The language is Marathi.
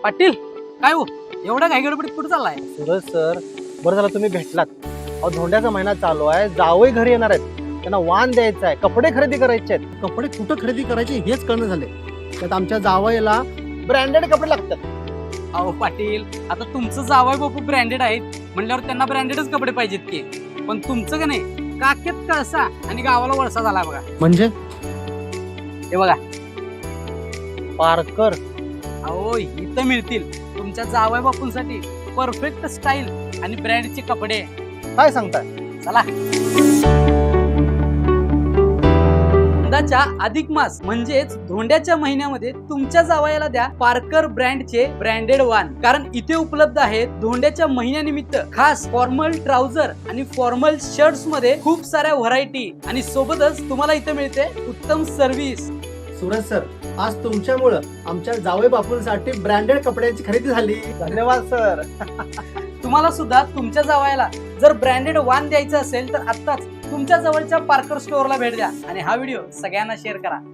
पाटील काय हो एवढा घाई गडबडीत कुठे चाललाय? सूरज सर, बरं झालं तुम्ही भेटलात. अहो धोंड्याचा महिना चालू आहे, जावई घरी येणार आहेत, त्यांना वाण द्यायचा आहे, कपडे खरेदी करायचे आहेत. कपडे कुठं खरेदी करायचे हेच कळणं झाले. त्यात आमच्या जावईला ब्रँडेड कपडे लागतात. अहो पाटील, आता तुमचं जावई बापू ब्रँडेड आहेत म्हणल्यावर त्यांना ब्रँडेडच कपडे पाहिजेत की. पण तुमचं का नाही, काखेत कळसा आणि गावाला वळसा झाला बघा. म्हणजे हे बघा, पारकर. अहो इथं मिळतील तुमच्या जावई बापूंसाठी परफेक्ट स्टाईल आणि ब्रँडचे कपडे. काय सांगताय? चला. यंदाच्या अधिक मास म्हणजेच धोंड्याच्या महिन्यामध्ये तुमच्या जावयाला द्या पार्कर ब्रँडचे ब्रँडेड वाण. कारण इथे उपलब्ध आहेत धोंड्याच्या महिन्यानिमित्त खास फॉर्मल ट्राउझर आणि फॉर्मल शर्ट्स मध्ये खूप साऱ्या व्हरायटी आणि सोबतच तुम्हाला इथे मिळते उत्तम सर्व्हिस. सूरज सर, आज तुमच्यामुळं आमच्या जावई बापूंसाठी ब्रँडेड कपड्यांची खरेदी झाली. धन्यवाद सर. तुम्हाला सुद्धा तुमच्या जावयाला जर ब्रँडेड वाण द्यायचं असेल तर आत्ताच तुमच्या जवळच्या पार्कर स्टोअरला भेट द्या आणि हा व्हिडिओ सगळ्यांना शेअर करा.